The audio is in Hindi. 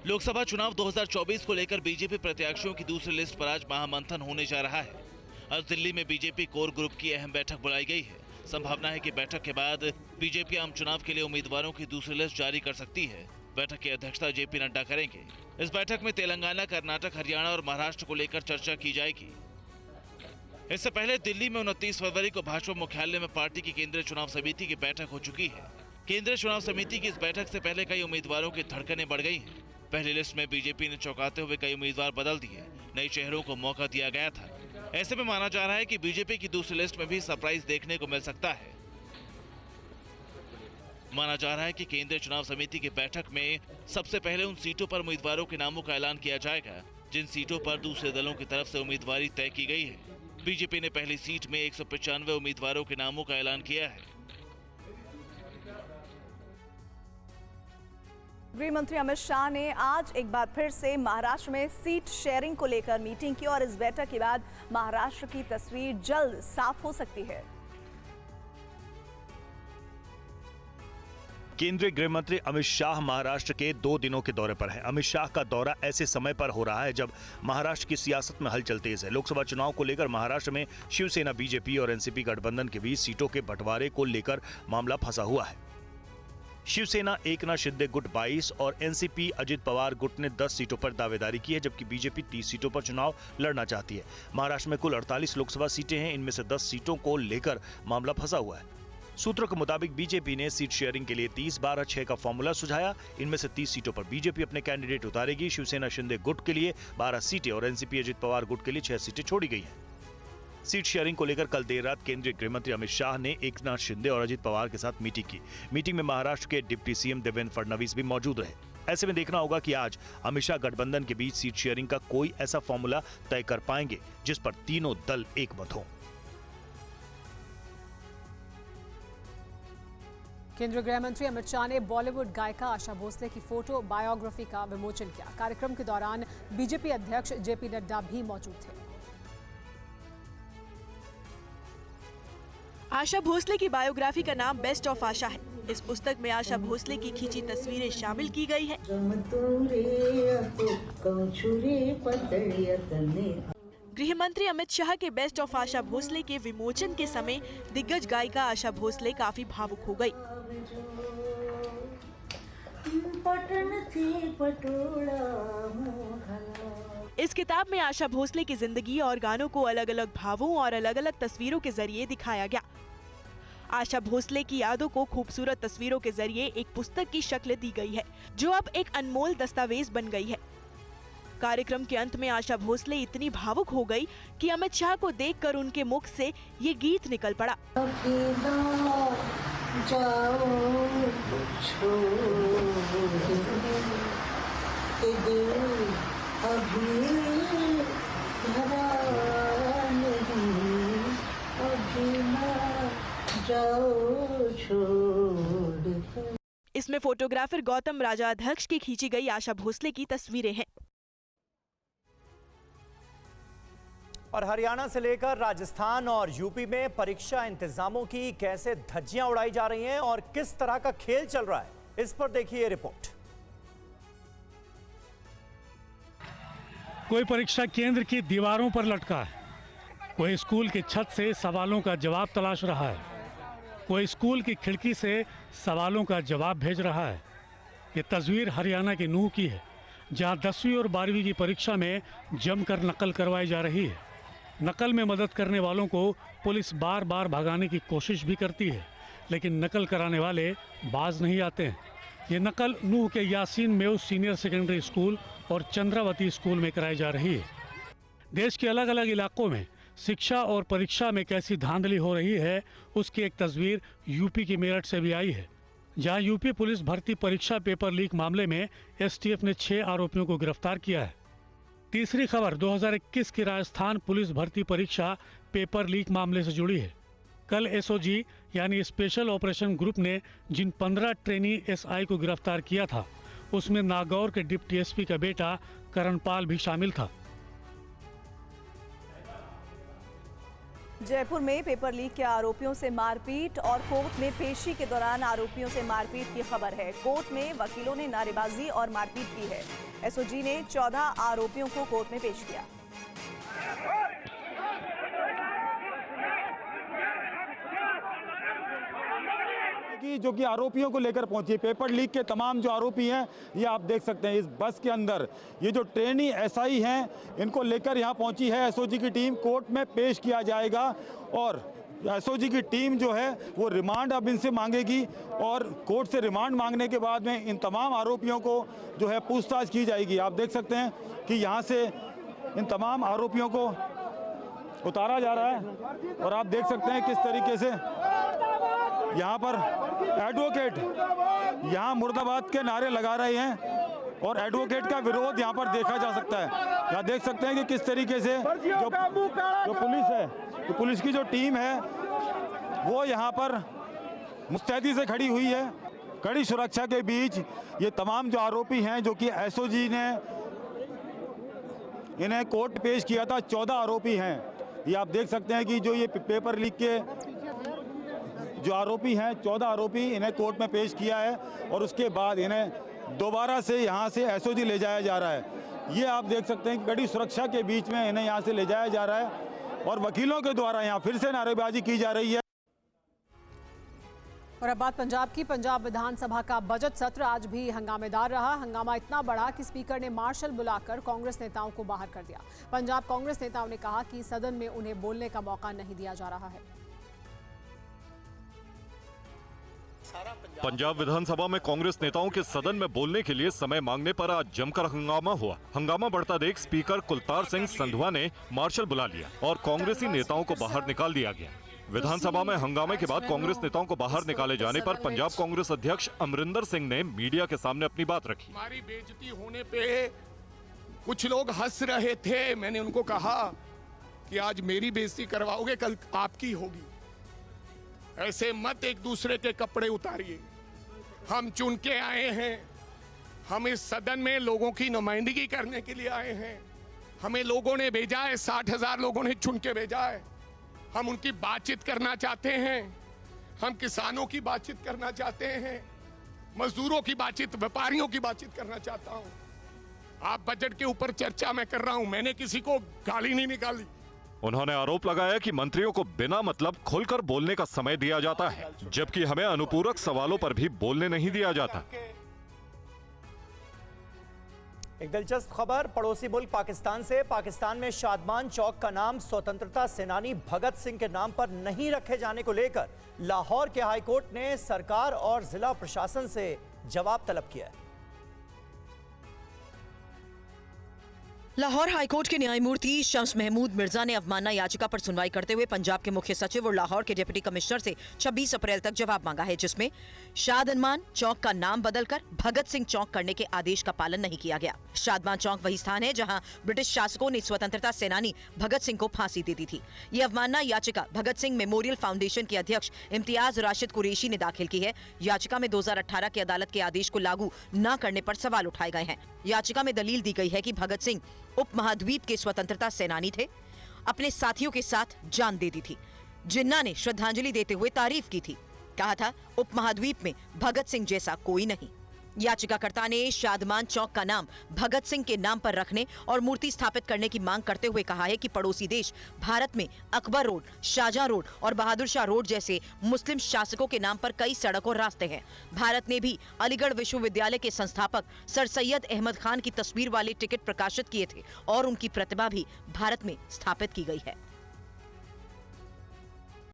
लोकसभा चुनाव 2024 को लेकर बीजेपी प्रत्याशियों की दूसरी लिस्ट पर आज महामंथन होने जा रहा है। आज दिल्ली में बीजेपी कोर ग्रुप की अहम बैठक बुलाई गई है। संभावना है कि बैठक के बाद बीजेपी आम चुनाव के लिए उम्मीदवारों की दूसरी लिस्ट जारी कर सकती है। बैठक की अध्यक्षता जेपी नड्डा करेंगे। इस बैठक में तेलंगाना, कर्नाटक, हरियाणा और महाराष्ट्र को लेकर चर्चा की जाएगी। इससे पहले दिल्ली में 29 फरवरी को भाजपा मुख्यालय में पार्टी की केंद्रीय चुनाव समिति की बैठक हो चुकी है। केंद्रीय चुनाव समिति की इस बैठक से पहले कई उम्मीदवारों की धड़कनें बढ़ गई हैं। पहली लिस्ट में बीजेपी ने चौंकाते हुए कई उम्मीदवार बदल दिए। नए चेहरों को मौका दिया गया था। ऐसे में माना जा रहा है कि बीजेपी की दूसरी लिस्ट में भी सरप्राइज देखने को मिल सकता है। माना जा रहा है कि केंद्रीय चुनाव समिति की बैठक में सबसे पहले उन सीटों पर उम्मीदवारों के नामों का ऐलान किया जाएगा जिन सीटों पर दूसरे दलों की तरफ से उम्मीदवारी तय की गई है। बीजेपी ने पहली सीट में 195 उम्मीदवारों के नामों का ऐलान किया है। गृह मंत्री अमित शाह ने आज एक बार फिर से महाराष्ट्र में सीट शेयरिंग को लेकर मीटिंग की और इस बैठक के बाद महाराष्ट्र की तस्वीर जल्द साफ हो सकती है। केंद्रीय गृह मंत्री अमित शाह महाराष्ट्र के 2 दिनों के दौरे पर हैं। अमित शाह का दौरा ऐसे समय पर हो रहा है जब महाराष्ट्र की सियासत में हलचल तेज है। लोकसभा चुनाव को लेकर महाराष्ट्र में शिवसेना, बीजेपी और एनसीपी गठबंधन के बीच सीटों के बंटवारे को लेकर मामला फंसा हुआ है। शिवसेना एकनाथ शिंदे गुट 22 और एनसीपी अजित पवार गुट ने 10 सीटों पर दावेदारी की है, जबकि बीजेपी 30 सीटों पर चुनाव लड़ना चाहती है। महाराष्ट्र में कुल 48 लोकसभा सीटें हैं। इनमें से 10 सीटों को लेकर मामला फंसा हुआ है। सूत्रों के मुताबिक बीजेपी ने सीट शेयरिंग के लिए 30-12-6 का फॉर्मूला सुझाया। इनमें से 30 सीटों पर बीजेपी अपने कैंडिडेट उतारेगी। शिवसेना शिंदे गुट के लिए 12 सीटें और एनसीपी अजित पवार गुट के लिए 6 सीटें छोड़ी गई हैं। सीट शेयरिंग को लेकर कल देर रात केंद्रीय गृह मंत्री अमित शाह ने एकनाथ शिंदे और अजित पवार के साथ मीटिंग की। मीटिंग में महाराष्ट्र के डिप्टी सीएम देवेंद्र फडणवीस भी मौजूद रहे। ऐसे में देखना होगा कि आज अमित शाह गठबंधन के बीच सीट शेयरिंग का कोई ऐसा फॉर्मूला तय कर पाएंगे जिस पर तीनों दल एकमत हों। केंद्रीय गृह मंत्री अमित शाह ने बॉलीवुड गायिका आशा भोसले की फोटो बायोग्राफी का विमोचन किया। कार्यक्रम के दौरान बीजेपी अध्यक्ष जेपी नड्डा भी मौजूद थे। आशा भोसले की बायोग्राफी का नाम बेस्ट ऑफ आशा है। इस पुस्तक में आशा भोसले की खींची तस्वीरें शामिल की गई है। गृह मंत्री अमित शाह के बेस्ट ऑफ आशा भोसले के विमोचन के समय दिग्गज गायिका आशा भोसले काफी भावुक हो गई। इस किताब में आशा भोसले की जिंदगी और गानों को अलग अलग भावों और अलग अलग तस्वीरों के जरिए दिखाया गया। आशा भोसले की यादों को खूबसूरत तस्वीरों के जरिए एक पुस्तक की शक्ल दी गई है, जो अब एक अनमोल दस्तावेज बन गई है। कार्यक्रम के अंत में आशा भोसले इतनी भावुक हो गई कि अमित शाह को देखकर उनके मुख से ये गीत निकल पड़ा। इसमें फोटोग्राफर गौतम राजाध्यक्ष की खींची गई आशा भोसले की तस्वीरें हैं। और हरियाणा से लेकर राजस्थान और यूपी में परीक्षा इंतजामों की कैसे धज्जियां उड़ाई जा रही हैं और किस तरह का खेल चल रहा है, इस पर देखिए रिपोर्ट। कोई परीक्षा केंद्र की दीवारों पर लटका है, कोई स्कूल की छत से सवालों का जवाब तलाश रहा है, कोई स्कूल की खिड़की से सवालों का जवाब भेज रहा है। ये तस्वीर हरियाणा की नूह की है, जहां 10वीं और 12वीं की परीक्षा में जमकर नकल करवाई जा रही है। नकल में मदद करने वालों को पुलिस बार बार भगाने की कोशिश भी करती है, लेकिन नकल कराने वाले बाज नहीं आते हैं। ये नकल नूह के यासीन मेव सीनियर सेकेंडरी स्कूल और चंद्रावती स्कूल में कराई जा रही है। देश के अलग अलग इलाकों में शिक्षा और परीक्षा में कैसी धांधली हो रही है, उसकी एक तस्वीर यूपी की मेरठ से भी आई है, जहां यूपी पुलिस भर्ती परीक्षा पेपर लीक मामले में एसटीएफ ने 6 आरोपियों को गिरफ्तार किया है। तीसरी खबर 2021 की राजस्थान पुलिस भर्ती परीक्षा पेपर लीक मामले से जुड़ी है। कल एसओजी यानी स्पेशल ऑपरेशन ग्रुप ने जिन 15 ट्रेनी एसआई को गिरफ्तार किया था, उसमें नागौर के डिप्टी एसपी का बेटा करणपाल भी शामिल था। जयपुर में पेपर लीक के आरोपियों से मारपीट और कोर्ट में पेशी के दौरान आरोपियों से मारपीट की खबर है। कोर्ट में वकीलों ने नारेबाजी और मारपीट की है। एसओजी ने 14 आरोपियों को कोर्ट में पेश किया। जो कि आरोपियों को लेकर पहुंची, पेपर लीक के तमाम जो आरोपी हैं ये आप देख सकते हैं इस बस के अंदर। ये जो ट्रेनी एसआई हैं इनको लेकर यहाँ पहुंची है एसओजी की टीम। कोर्ट में पेश किया जाएगा और एसओजी की टीम जो है वो रिमांड अब इनसे मांगेगी और कोर्ट से रिमांड मांगने के बाद में इन तमाम आरोपियों को जो है पूछताछ की जाएगी। आप देख सकते हैं कि यहाँ से इन तमाम आरोपियों को उतारा जा रहा है और आप देख सकते हैं किस तरीके से यहाँ पर एडवोकेट यहाँ मुर्दाबाद के नारे लगा रहे हैं और एडवोकेट का विरोध यहाँ पर देखा जा सकता है। यहाँ देख सकते हैं कि किस तरीके से जो पुलिस है, तो पुलिस की जो टीम है वो यहाँ पर मुस्तैदी से खड़ी हुई है। कड़ी सुरक्षा के बीच ये तमाम जो आरोपी हैं जो कि एसओजी ने इन्हें कोर्ट पेश किया था, 14 आरोपी हैं। ये आप देख सकते हैं कि जो ये पेपर लीक के जो आरोपी हैं 14 आरोपी इन्हें कोर्ट में पेश किया है और उसके बाद इन्हें दोबारा से यहाँ से एसओजी ले जाया जा रहा है। ये आप देख सकते हैं कि कड़ी सुरक्षा के बीच में इन्हें यहाँ से ले जाया जा रहा है और वकीलों के द्वारा यहाँ फिर से नारेबाजी की जा रही है। और अब बात पंजाब की। पंजाब विधानसभा का बजट सत्र आज भी हंगामेदार रहा। हंगामा इतना बढ़ा कि स्पीकर ने मार्शल बुलाकर कांग्रेस नेताओं को बाहर कर दिया। पंजाब कांग्रेस नेताओं ने कहा कि सदन में उन्हें बोलने का मौका नहीं दिया जा रहा है। पंजाब विधानसभा में कांग्रेस नेताओं के सदन में बोलने के लिए समय मांगने पर आज जमकर हंगामा हुआ। हंगामा बढ़ता देख स्पीकर कुलतार सिंह संधवा ने मार्शल बुला लिया और कांग्रेसी नेताओं को बाहर निकाल दिया गया। विधानसभा में हंगामे के बाद कांग्रेस नेताओं को बाहर निकाले जाने पर पंजाब कांग्रेस अध्यक्ष अमरिंदर सिंह ने मीडिया के सामने अपनी बात रखी। हमारी बेइज्जती होने पे कुछ लोग हंस रहे थे। मैंने उनको कहा कि आज मेरी बेइज्जती करवाओगे, कल आपकी होगी। ऐसे मत एक दूसरे के कपड़े उतारिए। हम चुन के आए हैं, हम इस सदन में लोगों की नुमाइंदगी करने के लिए आए हैं। हमें लोगों ने भेजा है, 60,000 लोगों ने चुन के भेजा है। हम उनकी बातचीत करना चाहते हैं। हम किसानों की बातचीत करना चाहते हैं, मजदूरों की बातचीत, व्यापारियों की बातचीत करना चाहता हूं। आप बजट के ऊपर चर्चा मैं कर रहा हूं, मैंने किसी को गाली नहीं निकाली। उन्होंने आरोप लगाया कि मंत्रियों को बिना मतलब खुलकर बोलने का समय दिया जाता है, जबकि हमें अनुपूरक सवालों पर भी बोलने नहीं दिया जाता। एक दिलचस्प खबर पड़ोसी मुल्क पाकिस्तान से। पाकिस्तान में शादमान चौक का नाम स्वतंत्रता सेनानी भगत सिंह के नाम पर नहीं रखे जाने को लेकर लाहौर के हाई कोर्ट ने सरकार और जिला प्रशासन से जवाब तलब किया है। लाहौर हाईकोर्ट के न्यायमूर्ति शम्स महमूद मिर्जा ने अवमानना याचिका पर सुनवाई करते हुए पंजाब के मुख्य सचिव और लाहौर के डिप्टी कमिश्नर से 26 अप्रैल तक जवाब मांगा है, जिसमें शादमान चौक का नाम बदलकर भगत सिंह चौक करने के आदेश का पालन नहीं किया गया। शादमान चौक वही स्थान है जहां ब्रिटिश शासकों ने स्वतंत्रता सेनानी भगत सिंह को फांसी दे दी थी। ये अवमानना याचिका भगत सिंह मेमोरियल फाउंडेशन के अध्यक्ष इम्तियाज राशिद कुरैशी ने दाखिल की है। याचिका में 2018 की अदालत के आदेश को लागू न करने पर सवाल उठाए गए हैं। याचिका में दलील दी गई है कि भगत सिंह उपमहाद्वीप के स्वतंत्रता सेनानी थे, अपने साथियों के साथ जान दे दी थी। जिन्ना ने श्रद्धांजलि देते हुए तारीफ की थी, कहा था उपमहाद्वीप में भगत सिंह जैसा कोई नहीं। याचिकाकर्ता ने शादमान चौक का नाम भगत सिंह के नाम पर रखने और मूर्ति स्थापित करने की मांग करते हुए कहा है कि पड़ोसी देश भारत में अकबर रोड, शाहजहां रोड और बहादुर शाह रोड जैसे मुस्लिम शासकों के नाम पर कई सड़क और रास्ते हैं। भारत ने भी अलीगढ़ विश्वविद्यालय के संस्थापक सर सैयद अहमद खान की तस्वीर वाले टिकट प्रकाशित किए थे और उनकी प्रतिमा भी भारत में स्थापित की गई है।